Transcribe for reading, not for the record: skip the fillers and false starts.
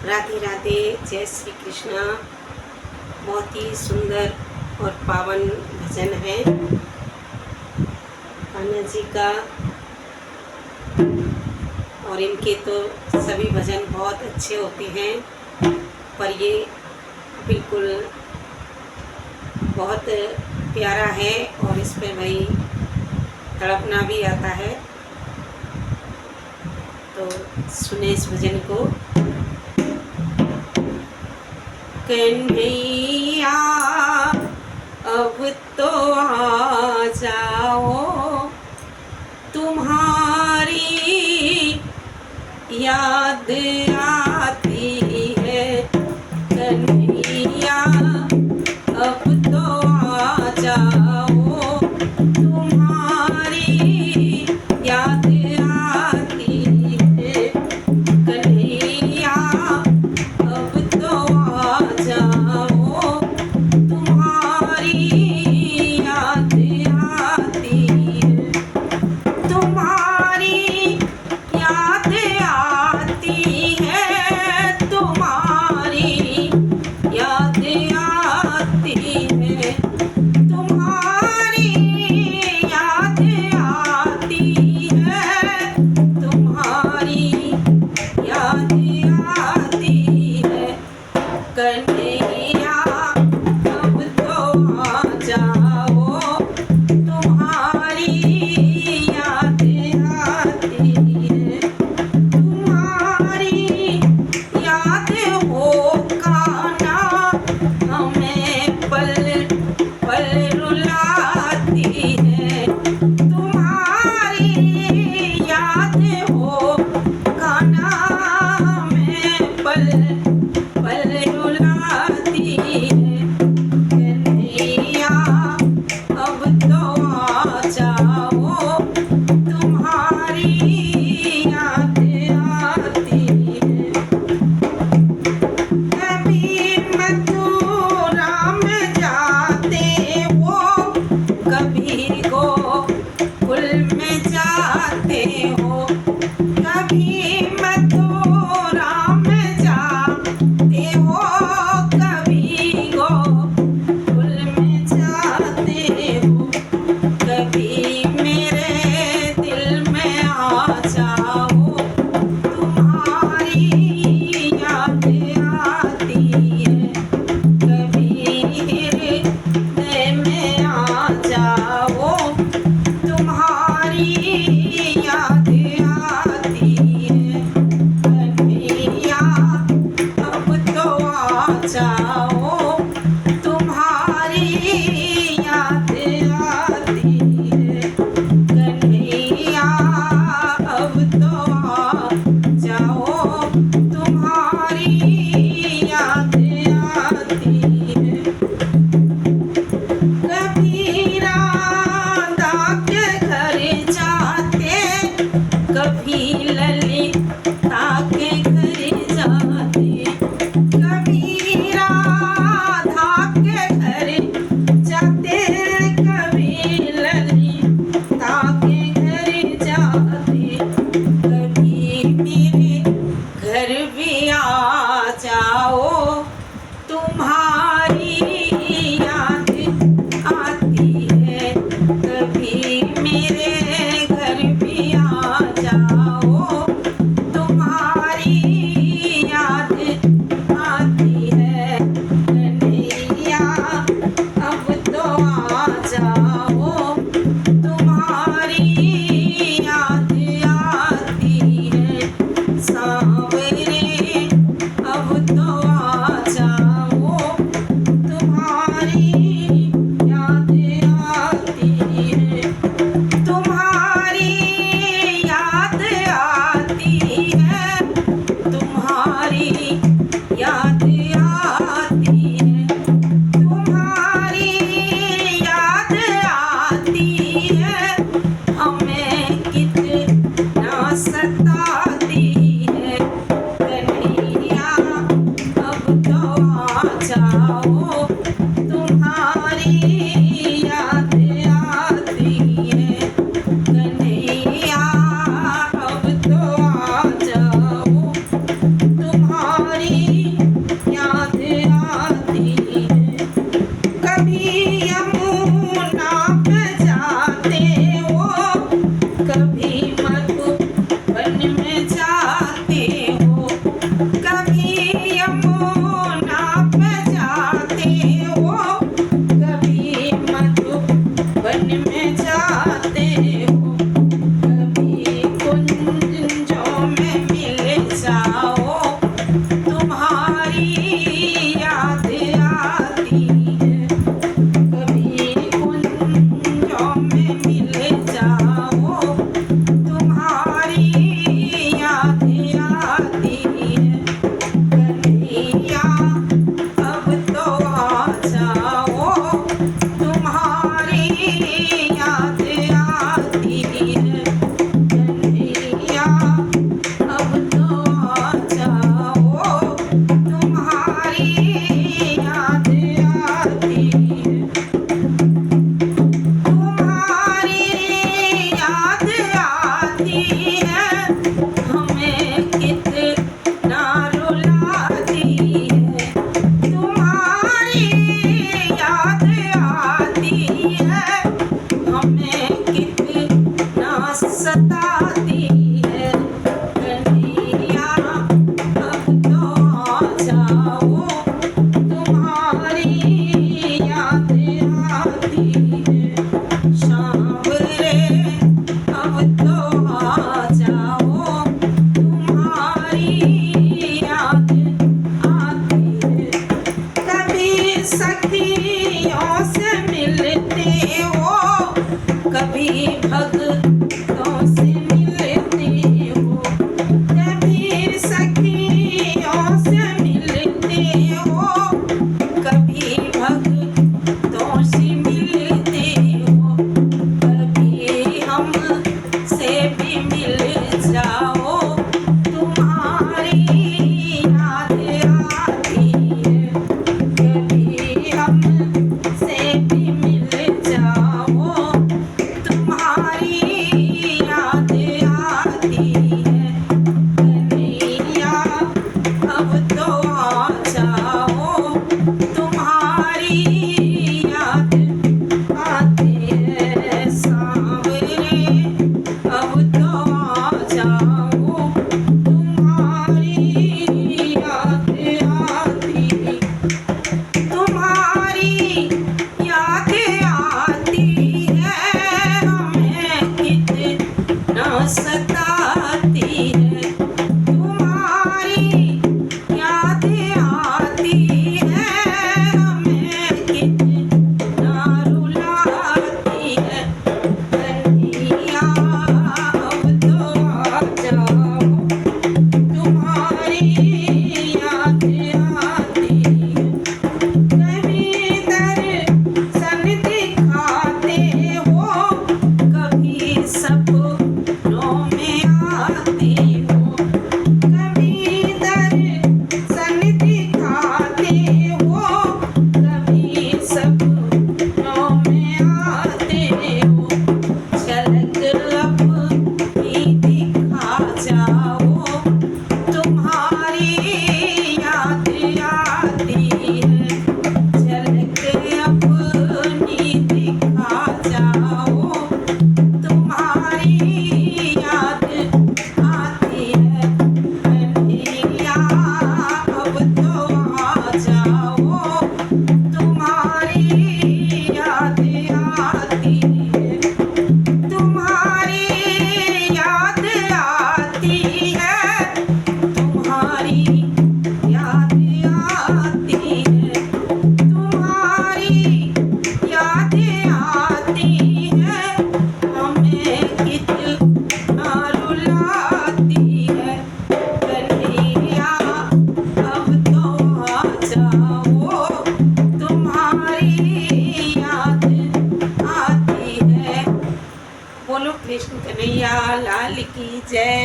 राधे राधे, जय श्री कृष्णा। बहुत ही सुंदर और पावन भजन है कान्हा जी का। और इनके तो सभी भजन बहुत अच्छे होते हैं, पर ये बिल्कुल बहुत प्यारा है और इस पे भाई तड़पना भी आता है। तो सुने इस भजन को। कन्हैया अब तो आ जाओ, तुम्हारी याद आती है। कन्हैया अब तो आ जाओ, तुम्हारी याद आती है। कन्हैया अब तो आ जाओ, तुम्हारी याद आती है। तुम्हारी याद आती है, तुम्हारी याद आती है। तुम्हारी याद आती है, तुम्हारी याद आती है। कन्हैया अब तो आ जाओ, तुम्हारी याद आती है। तुम्हारी याद हो कान्हा हमें पल पल रुलाती है। तुम्हारी याद हो कान्हा हमें पल पल रुलाती है। कन्हैया अब तो आ जाओ, तुम्हारी याद आती है। कभी मथुरा में जाते हो, कभी गोकुल में जाते हो। कभी मथुरा में जाते जाते हो, कभी यमुना पे जाते हो, कभी मधुबन में जाते हो, कभी कुंजों में मिल जाओ, तुम्हारी याद आती है, कभी कुंजों में मिल जाओ, तुम्हारी याद आती है, कन्हैया अब तो आ जाओ, तुम्हारी याद आती है, कन्हैया अब तो आ जाओ, तुम्हारी याद आती है, तुम्हारी याद आती है, हमें कितना रुलाती है, तुम्हारी याद आती है, हमें कितना सताती है, कन्हैया अब तो आ जाओ, तुम्हारी याद आती है, सांवरे अब तो आ जाओ, तुम्हारी याद आती है, कभी सखियों से मिलते हो, कभी भक्तों से मिलते हो, कभी सखियों से मिलते हो, कभी भक्तों से मिलते हो, कभी हम से भी मिल जाओ, तुम्हारी याद आती है, कभी हम से भी मिल जाओ, तुम्हारी याद आती है, कन्हैया अब तो आ जाओ, तुम्हारी याद आती है, सांवरे अब तो आ जाओ, तुम्हारी याद आती है, तुम्हारी याद आती है, हमें कितना सताती है, तुम्हारी याद आती है, हमें कितना रुलाती है, कन्हैया अब तो आ जाओ, तुम्हारी याद आती है, कभी दर्शन दिखाते हो, कभी सपनों में आते हो, कभी दर्शन दिखाते हो, कभी सपनों में आते हो, झलक अपनी दिखा जाओ, तुम्हारी याद आती है, झलक अपनी दिखा जाओ, तुम्हारी याद आती है, कन्हैया अब तो आ जाओ, तुम्हारी याद आती है, तुम्हारी याद आती है, तुम्हारी याद आती है, तुम्हारी याद आती है, हमें कितना रुलाती है, कन्हैया अब तो आ जाओ, तुम्हारी याद आती है। बोलो कृष्ण कन्हैया लाल की जय।